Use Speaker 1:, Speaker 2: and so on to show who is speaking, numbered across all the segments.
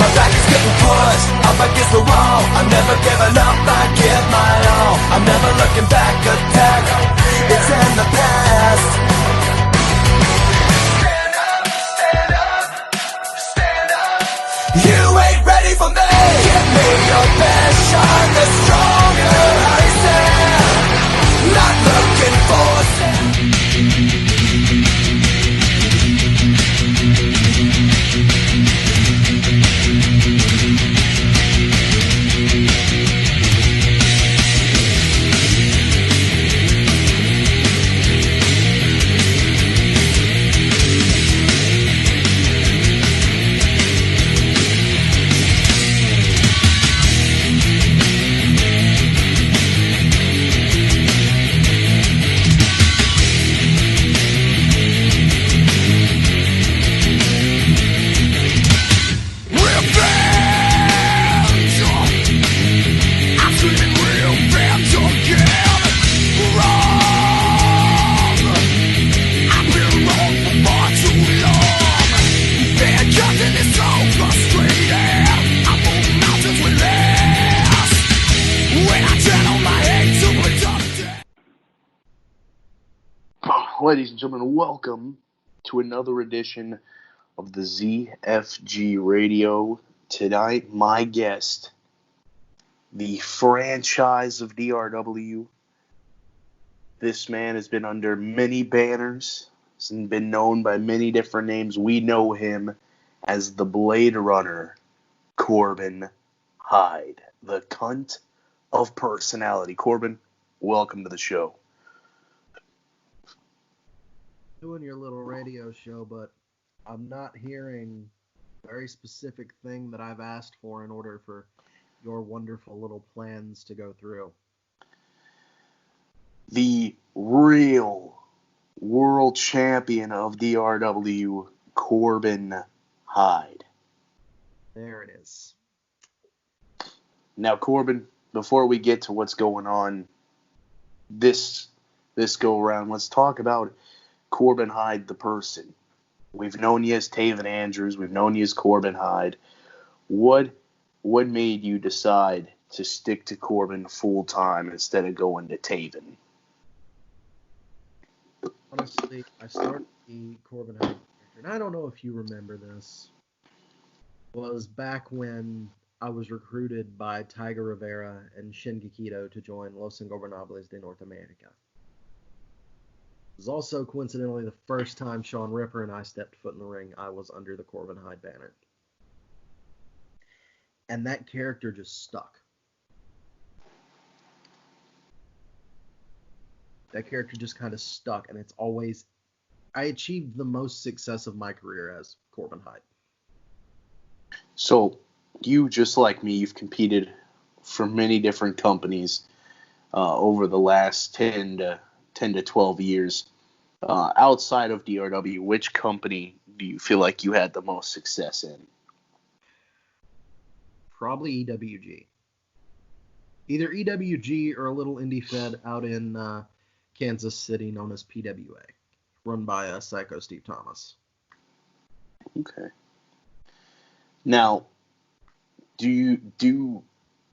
Speaker 1: my back is getting pushed up against the wall. I'm never giving up, I give my all. I'm never looking back, attack, it's in the past. Stand up, stand up, stand up. You ain't ready for me. Give me your best shot, the stronger I stand. Not looking for
Speaker 2: Ladies and gentlemen, welcome to another edition of the ZFG Radio. Tonight, my guest, the franchise of DRW. This man has been under many banners and been known by many different names. We know him as the Blade Runner, Corbin Hyde, the cunt of personality. Corbin, welcome to the show.
Speaker 3: Doing your little radio show, but I'm not hearing a very specific thing that I've asked for in order for your wonderful little plans to go through.
Speaker 2: The real world champion of DRW, Corbin Hyde.
Speaker 3: There it is.
Speaker 2: Now, Corbin, before we get to what's going on this go around, let's talk about Corbin Hyde, the person. We've known you as Taven Andrews. We've known you as Corbin Hyde. What made you decide to stick to Corbin full time instead of going to Taven?
Speaker 3: Honestly, I started the Corbin Hyde character, and I don't know if you remember this. It was back when I was recruited by Tiger Rivera and Shin Kikido to join Los Ingobernables de Norte America. It was also coincidentally the first time Sean Ripper and I stepped foot in the ring. I was under the Corbin Hyde banner. And that character just stuck. That character just kind of stuck, and it's always... I achieved the most success of my career as Corbin Hyde.
Speaker 2: So, you, just like me, you've competed for many different companies over the last 10 to 12 years. Outside of DRW, which company do you feel like you had the most success in?
Speaker 3: Probably EWG. Either EWG or a little indie fed out in Kansas City known as PWA, run by Psycho Steve Thomas.
Speaker 2: Okay. Now, a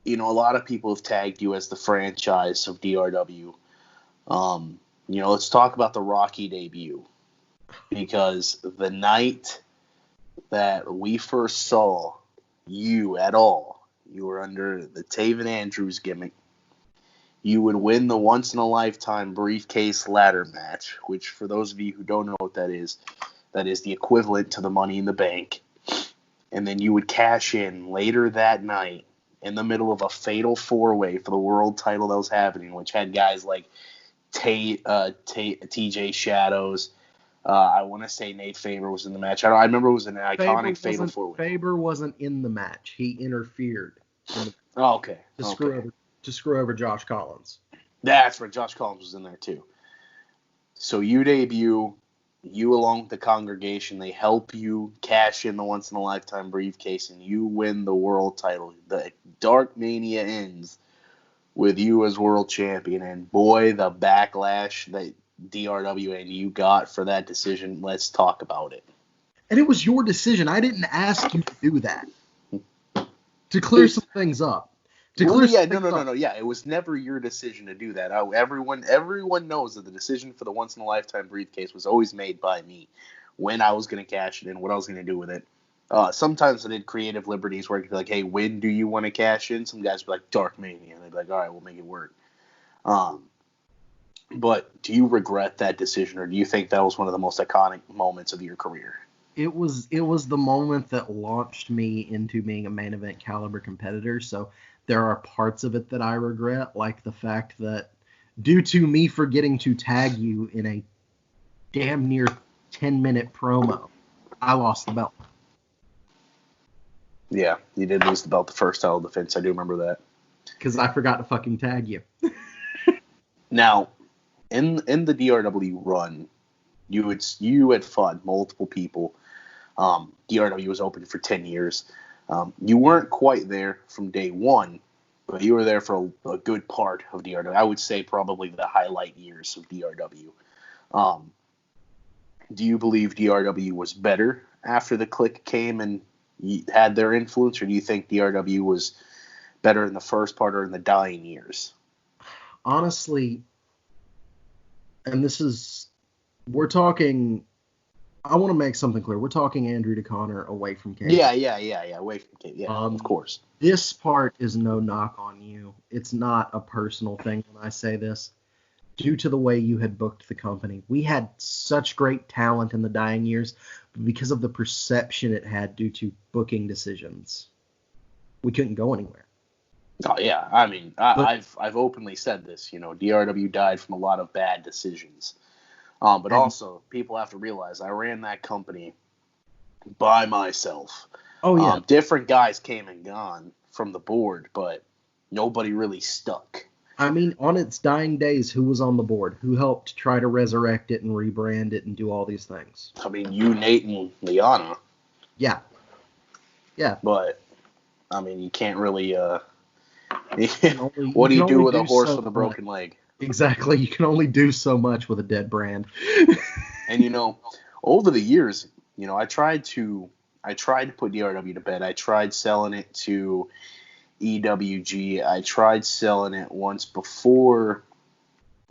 Speaker 2: lot of people have tagged you as the franchise of DRW. Let's talk about the Rocky debut, because the night that we first saw you at all, you were under the Taven Andrews gimmick. You would win the once-in-a-lifetime briefcase ladder match, which, for those of you who don't know what that is the equivalent to the Money in the Bank. And then you would cash in later that night in the middle of a fatal four-way for the world title that was happening, which had guys like TJ Shadows. I want to say Nate Faber was in the match. I remember it was an iconic fatal four-way.
Speaker 3: Faber wasn't in the match. He interfered.
Speaker 2: Okay.
Speaker 3: To screw over Josh Collins.
Speaker 2: That's right. Josh Collins was in there too. So you debut, you along with the congregation, they help you cash in the once-in-a-lifetime briefcase, and you win the world title. The Dark Mania ends with you as world champion, and boy, the backlash that DRW and you got for that decision. Let's talk about it.
Speaker 3: And it was your decision. I didn't ask you to do that. To clear some things up.
Speaker 2: No. Yeah, it was never your decision to do that. Everyone knows that the decision for the once-in-a-lifetime briefcase was always made by me. When I was going to cash it in, what I was going to do with it. Sometimes I did creative liberties where I could be like, hey, when do you want to cash in? Some guys would be like, Dark Mania. And they'd be like, all right, we'll make it work. But do you regret that decision, or do you think that was one of the most iconic moments of your career?
Speaker 3: It was the moment that launched me into being a main event caliber competitor, so there are parts of it that I regret, like the fact that due to me forgetting to tag you in a damn near 10-minute promo, I lost the belt.
Speaker 2: Yeah, you did lose the belt the first title defense. I do remember that.
Speaker 3: Because I forgot to fucking tag you.
Speaker 2: Now, in the DRW run, you had fought multiple people. DRW was open for 10 years. You weren't quite there from day one, but you were there for a good part of DRW. I would say probably the highlight years of DRW. Do you believe DRW was better after the Click came and had their influence, or do you think DRW was better in the first part or in the dying years?
Speaker 3: Honestly, and we're talking, I want to make something clear. We're talking Andrew DeConner away from Cage.
Speaker 2: Yeah, away from Cage. Yeah, of course.
Speaker 3: This part is no knock on you. It's not a personal thing when I say this. Due to the way you had booked the company, we had such great talent in the dying years, but because of the perception it had due to booking decisions, we couldn't go anywhere.
Speaker 2: Oh yeah, I mean, I've openly said this. DRW died from a lot of bad decisions. But also, people have to realize I ran that company by myself.
Speaker 3: Oh yeah.
Speaker 2: Different guys came and gone from the board, but nobody really stuck.
Speaker 3: I mean, on its dying days, who was on the board? Who helped try to resurrect it and rebrand it and do all these things?
Speaker 2: I mean, you, Nate, and Liana.
Speaker 3: Yeah. Yeah.
Speaker 2: But, I mean, you can't really... what do you do with a horse with a broken leg?
Speaker 3: Exactly. You can only do so much with a dead brand.
Speaker 2: And, over the years, I tried to put DRW to bed. I tried selling it to EWG. I tried selling it once before.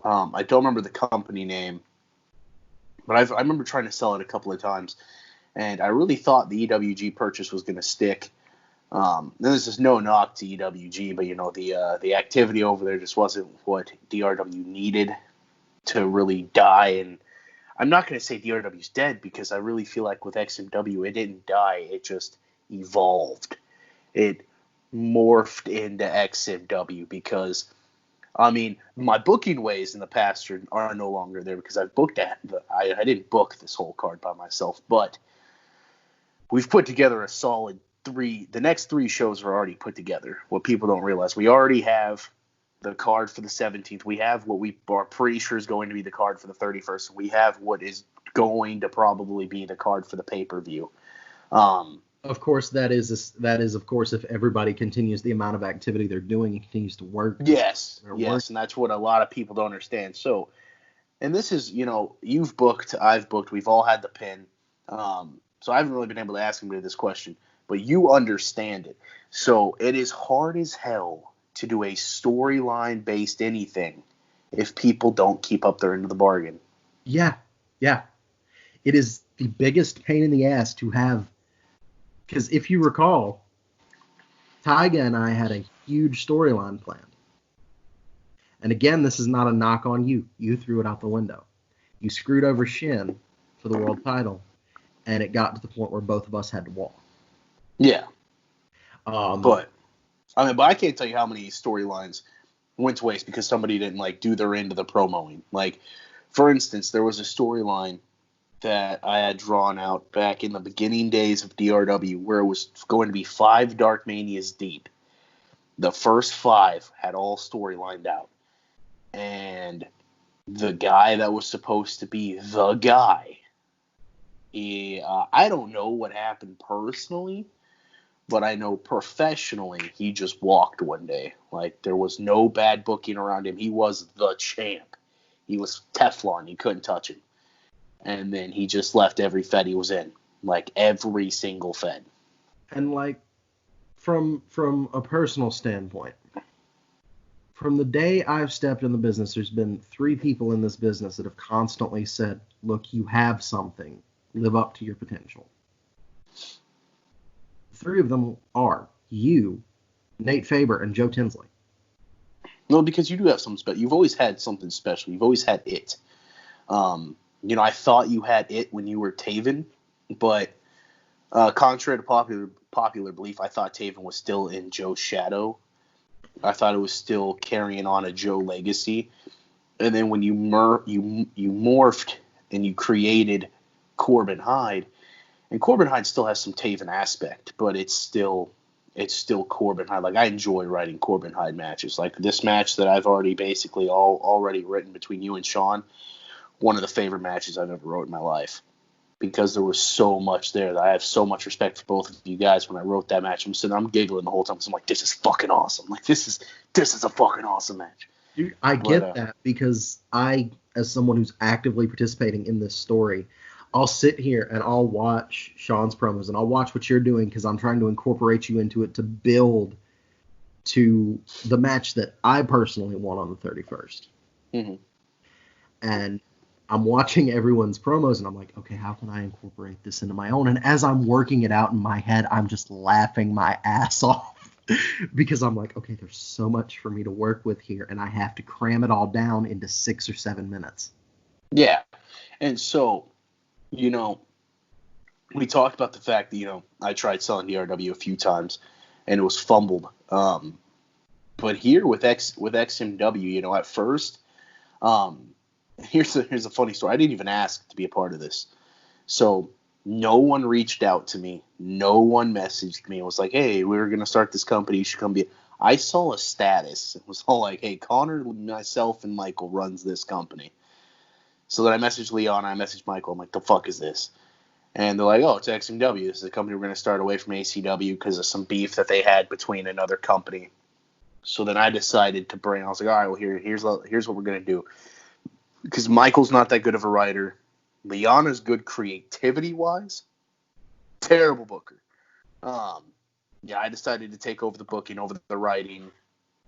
Speaker 2: I don't remember the company name, but I remember trying to sell it a couple of times, and I really thought the EWG purchase was going to stick. This is no knock to EWG, but the activity over there just wasn't what DRW needed to really die. And I'm not going to say DRW's dead, because I really feel like with XMW it didn't die, it just evolved. It morphed into XMW, because I mean, my booking ways in the past are no longer there, because I've booked I didn't book this whole card by myself, but we've put together a solid the next 3 shows are already put together. What people don't realize, we already have the card for the 17th. We have what we are pretty sure is going to be the card for the 31st. We have what is going to probably be the card for the pay-per-view.
Speaker 3: Of course, that is of course if everybody continues the amount of activity they're doing and continues to work.
Speaker 2: Yes, and that's what a lot of people don't understand. So, and this is, you've booked, I've booked, we've all had the pin. So I haven't really been able to ask anybody this question, but you understand it. So it is hard as hell to do a storyline based anything if people don't keep up their end of the bargain. Yeah.
Speaker 3: It is the biggest pain in the ass to have. Because if you recall, Tyga and I had a huge storyline planned. And again, this is not a knock on you. You threw it out the window. You screwed over Shin for the world title, and it got to the point where both of us had to walk.
Speaker 2: Yeah. But I can't tell you how many storylines went to waste because somebody didn't do their end of the promoing. For instance, there was a storyline that I had drawn out back in the beginning days of DRW where it was going to be 5 Dark Manias deep. The first 5 had all storylined out. And the guy that was supposed to be the guy, I don't know what happened personally, but I know professionally he just walked one day. There was no bad booking around him. He was the champ. He was Teflon. You couldn't touch him. And then he just left every Fed he was in. Every single Fed.
Speaker 3: And, from a personal standpoint, from the day I've stepped in the business, there's been 3 people in this business that have constantly said, look, you have something. Live up to your potential. 3 of them are you, Nate Faber, and Joe Tinsley.
Speaker 2: No, because you do have something special. You've always had something special. You've always had it. I thought you had it when you were Taven, but contrary to popular belief, I thought Taven was still in Joe's shadow. I thought it was still carrying on a Joe legacy. And then when you morphed and you created Corbin Hyde, and Corbin Hyde still has some Taven aspect, but it's still Corbin Hyde. Like, I enjoy writing Corbin Hyde matches. Like this match that I've already basically already written between you and Sean, one of the favorite matches I've ever wrote in my life, because there was so much there that I have so much respect for both of you guys. When I wrote that match, I'm giggling the whole time. So I'm like, this is fucking awesome. Like, this is a fucking awesome match.
Speaker 3: Dude, I get that, because I, as someone who's actively participating in this story, I'll sit here and I'll watch Sean's promos and I'll watch what you're doing, because I'm trying to incorporate you into it to build to the match that I personally want on the 31st.
Speaker 2: Mm-hmm.
Speaker 3: And I'm watching everyone's promos and I'm like, okay, how can I incorporate this into my own? And as I'm working it out in my head, I'm just laughing my ass off, because I'm like, okay, there's so much for me to work with here, and I have to cram it all down into 6 or 7 minutes.
Speaker 2: Yeah. And so, we talked about the fact that, I tried selling DRW a few times and it was fumbled. But here with XMW, at first, here's a funny story. I didn't even ask to be a part of this. So no one reached out to me. No one messaged me. It was like, hey, we're going to start this company. You should come be. I saw a status. It was all like, hey, Connor, myself, and Michael runs this company. So then I messaged Leon. I messaged Michael. I'm like, the fuck is this? And they're like, oh, it's XMW. This is a company we're going to start away from ACW because of some beef that they had between another company. So then I decided to I was like, all right, well, here's what we're going to do. Because Michael's not that good of a writer. Liana's good creativity-wise. Terrible booker. I decided to take over the booking, over the writing,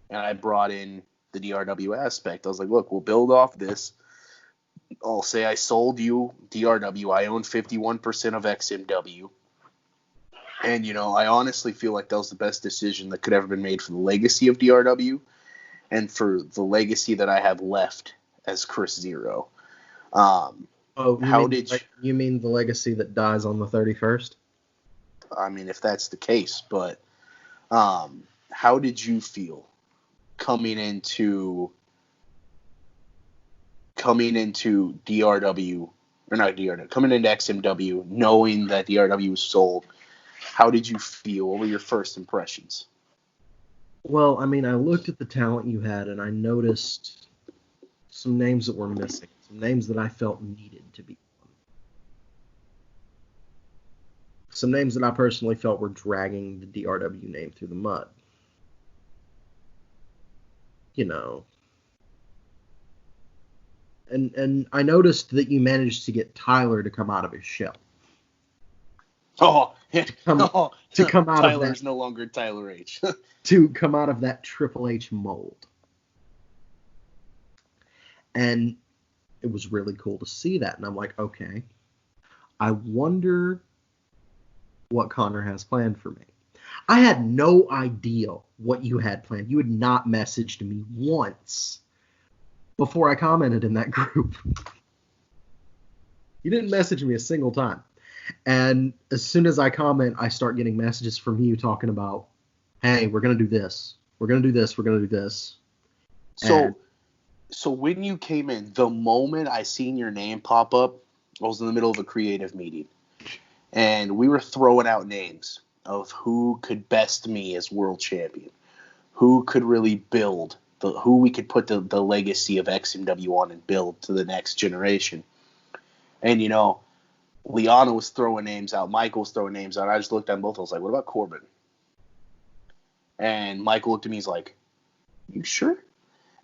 Speaker 2: and I brought in the DRW aspect. I was like, look, we'll build off this. I'll say I sold you DRW. I own 51% of XMW. And, I honestly feel like that was the best decision that could ever been made for the legacy of DRW and for the legacy that I have left as Chris Zero.
Speaker 3: You mean the legacy that dies on the 31st?
Speaker 2: I mean, if that's the case, but how did you feel coming into DRW, or not DRW, coming into XMW, knowing that DRW was sold? How did you feel? What were your first impressions?
Speaker 3: Well, I mean, I looked at the talent you had, and I noticed some names that were missing, some names that I felt needed to be on. Some names that I personally felt were dragging the DRW name through the mud. And I noticed that you managed to get Tyler to come out of his shell.
Speaker 2: To
Speaker 3: come out
Speaker 2: Tyler's
Speaker 3: of that,
Speaker 2: no longer Tyler H.
Speaker 3: to come out of that Triple H mold. And it was really cool to see that. And I'm like, okay, I wonder what Connor has planned for me. I had no idea what you had planned. You had not messaged me once before I commented in that group. You didn't message me a single time. And as soon as I comment, I start getting messages from you talking about, hey, we're going to do this. We're going to do this. We're going to do this.
Speaker 2: So when you came in, the moment I seen your name pop up, I was in the middle of a creative meeting. And we were throwing out names of who could best me as world champion. Who could really build, who we could put the legacy of XMW on and build to the next generation. And, Liana was throwing names out. Michael was throwing names out. I just looked at them both. I was like, what about Corbin? And Michael looked at me. He's like, you sure?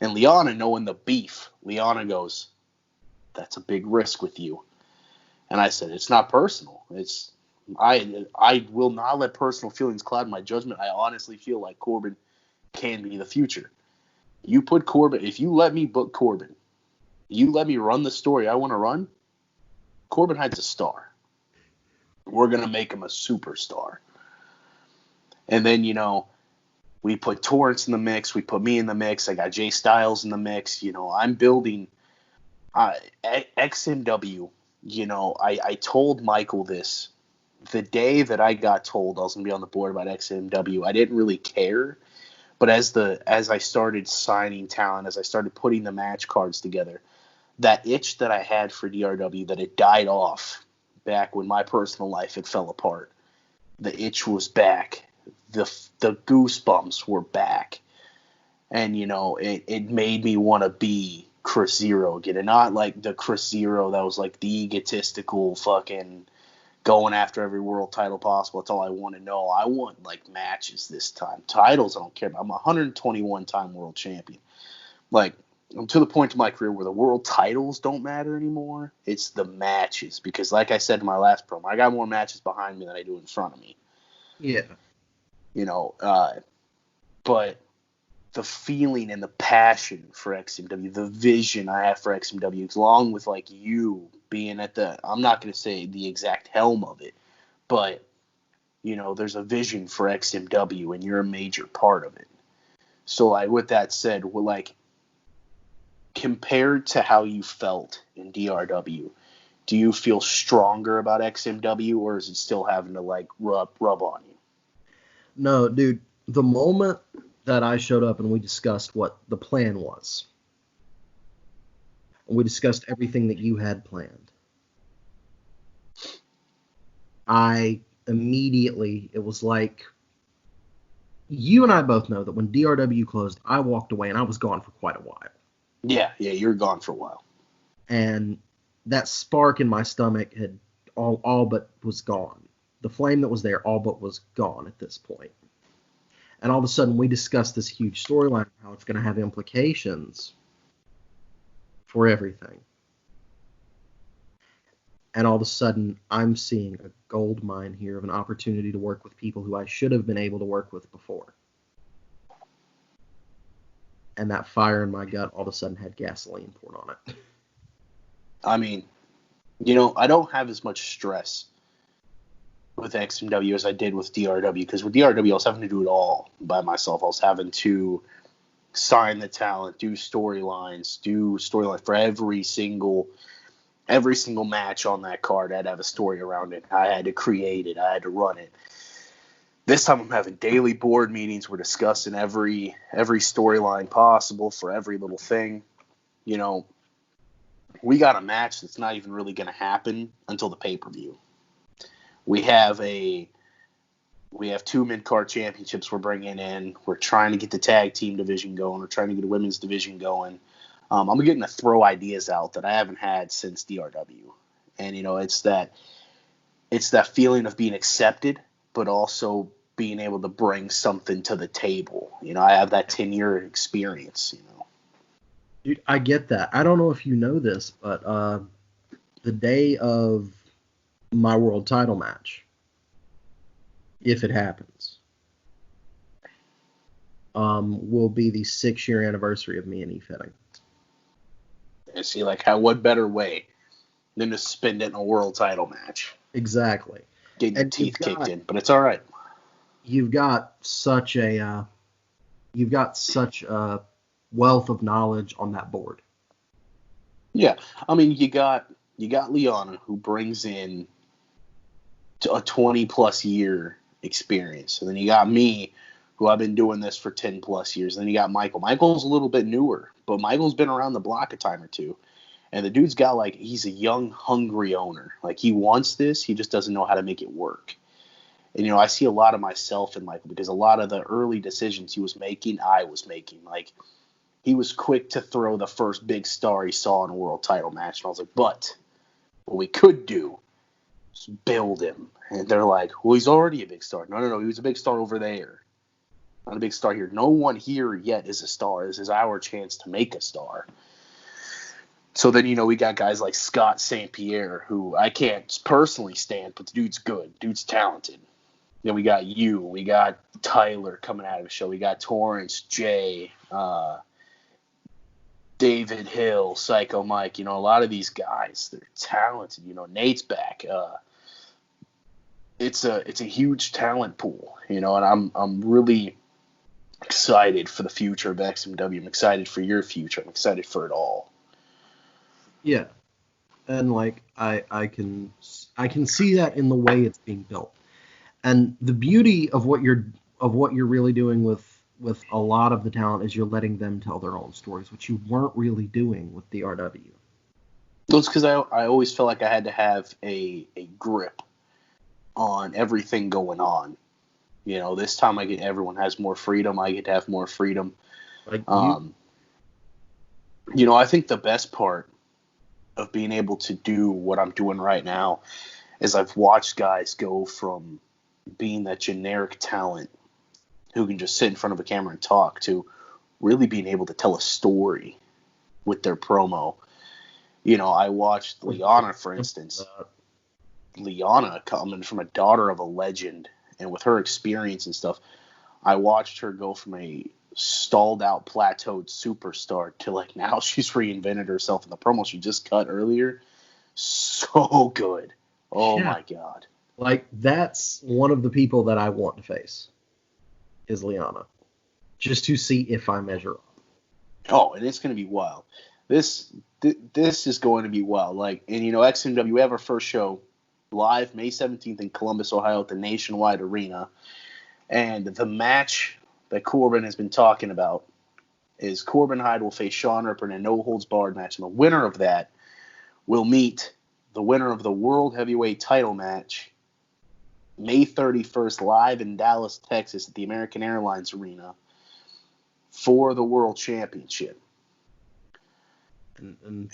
Speaker 2: And Liana, knowing the beef, Liana goes, that's a big risk with you. And I said, it's not personal. It's I will not let personal feelings cloud my judgment. I honestly feel like Corbin can be the future. You put Corbin, if you let me book Corbin, you let me run the story I want to run, Corbin Hyde's a star. We're going to make him a superstar. And then, we put Torrance in the mix. We put me in the mix. I got Jay Styles in the mix. I'm building XMW. I told Michael this. The day that I got told I was going to be on the board about XMW, I didn't really care. But as I started signing talent, as I started putting the match cards together, that itch that I had for DRW, that it died off back when my personal life had fell apart, the itch was back. The goosebumps were back. And, it made me want to be Chris Zero again. And not like the Chris Zero that was like the egotistical fucking going after every world title possible. That's all I want to know. I want like matches this time. Titles I don't care about. I'm a 121-time world champion. Like, I'm to the point in my career where the world titles don't matter anymore. It's the matches. Because like I said in my last promo, I got more matches behind me than I do in front of me.
Speaker 3: Yeah.
Speaker 2: But the feeling and the passion for XMW, the vision I have for XMW, along with like you being at I'm not going to say the exact helm of it, but there's a vision for XMW and you're a major part of it. So like with that said, we're like, compared to how you felt in DRW, do you feel stronger about XMW, or is it still having to like rub on you?
Speaker 3: No, dude, the moment that I showed up and we discussed what the plan was, and we discussed everything that you had planned, I immediately, it was like, you and I both know that when DRW closed, I walked away and I was gone for quite a while.
Speaker 2: Yeah, you're gone for a while.
Speaker 3: And that spark in my stomach had all but was gone. The flame that was there all but was gone at this point. And all of a sudden, we discussed this huge storyline, how it's going to have implications for everything. And all of a sudden, I'm seeing a gold mine here of an opportunity to work with people who I should have been able to work with before. And that fire in my gut all of a sudden had gasoline poured on it.
Speaker 2: I mean, I don't have as much stress with XMW as I did with DRW, because with DRW I was having to do it all by myself. I was having to sign the talent, do storylines for every single match on that card. I had to have a story around it. I had to create it. I had to run it. This time I'm having daily board meetings. We're discussing every storyline possible for every little thing. We got a match that's not even really going to happen until the pay-per-view. We have 2 mid-card championships we're bringing in. We're trying to get the tag team division going. We're trying to get a women's division going. I'm getting to throw ideas out that I haven't had since DRW. And, it's that feeling of being accepted, but also being able to bring something to the table. I have that 10-year experience,
Speaker 3: Dude, I get that. I don't know if you know this, but the day of my world title match, if it happens, will be the 6-year anniversary of me and E-Fitting.
Speaker 2: And see, like, what better way than to spend it in a world title match?
Speaker 3: Exactly.
Speaker 2: Getting your teeth kicked in, but it's all right.
Speaker 3: You've got such a wealth of knowledge on that board.
Speaker 2: Yeah, I mean, you got Liana, who brings in a 20-plus year experience. And then you got me, who I've been doing this for 10-plus years. And then you got Michael. Michael's a little bit newer, but Michael's been around the block a time or two. And the dude's got, like, he's a young, hungry owner. Like, he wants this. He just doesn't know how to make it work. And, I see a lot of myself in Michael, because a lot of the early decisions he was making, I was making. Like, he was quick to throw the first big star he saw in a world title match. And I was like, but what we could do is build him. And they're like, well, he's already a big star. No, he was a big star over there. Not a big star here. No one here yet is a star. This is our chance to make a star. So then, we got guys like Scott St. Pierre, who I can't personally stand, but the dude's good. Dude's talented. Then we got you. We got Tyler coming out of the show. We got Torrance, Jay, David Hill, Psycho Mike. A lot of these guys, they're talented. Nate's back. It's a huge talent pool, and I'm really excited for the future of XMW. I'm excited for your future. I'm excited for it all.
Speaker 3: Yeah, and I can see that in the way it's being built, and the beauty of what you're really doing with a lot of the talent is you're letting them tell their own stories, which you weren't really doing with DRW.
Speaker 2: Well, it's because I always felt like I had to have a grip on everything going on. This time everyone has more freedom. I get to have more freedom. I think the best part of being able to do what I'm doing right now is I've watched guys go from being that generic talent who can just sit in front of a camera and talk to really being able to tell a story with their promo. I watched Liana, for instance. Liana coming from a daughter of a legend, and with her experience and stuff, I watched her go from a stalled out, plateaued superstar to now she's reinvented herself in the promo she just cut earlier. So good. Oh yeah. My God.
Speaker 3: That's one of the people that I want to face is Liana, just to see if I measure up.
Speaker 2: Oh, and it's going to be wild. This is going to be wild. XMW, we have our first show live May 17th in Columbus, Ohio at the Nationwide Arena. And the match that Corbin has been talking about is Corbin Hyde will face Sean Ripper in a no-holds-barred match. And the winner of that will meet the winner of the World Heavyweight title match May 31st live in Dallas, Texas at the American Airlines Arena for the World Championship. And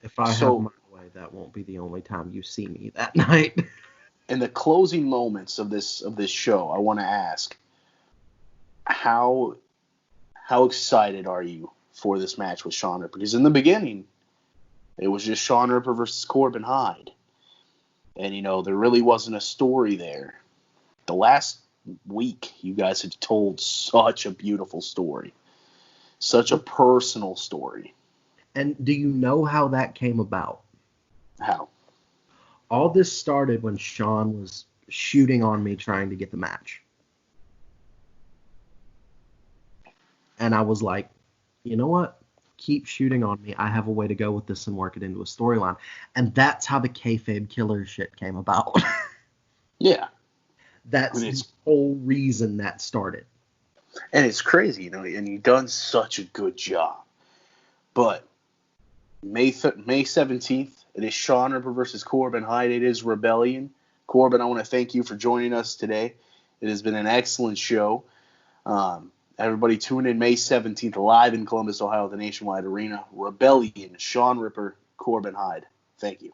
Speaker 3: if I have my way, that won't be the only time you see me that night.
Speaker 2: In the closing moments of this show, I want to ask, how excited are you for this match with Sean Ripper? Because in the beginning, it was just Sean Ripper versus Corbin Hyde. And, there really wasn't a story there. The last week, you guys have told such a beautiful story. Such a personal story.
Speaker 3: And do you know how that came about?
Speaker 2: How?
Speaker 3: All this started when Sean was shooting on me trying to get the match. And I was like, you know what? Keep shooting on me. I have a way to go with this and work it into a storyline. And that's how the kayfabe killer shit came about.
Speaker 2: Yeah.
Speaker 3: That's the whole reason that started.
Speaker 2: And it's crazy, and you've done such a good job. But May 17th, it is Sean Ripper versus Corbin Hyde. It is Rebellion. Corbin, I want to thank you for joining us today. It has been an excellent show. Everybody tune in May 17th live in Columbus, Ohio, at the Nationwide Arena. Rebellion, Sean Ripper, Corbin Hyde. Thank you.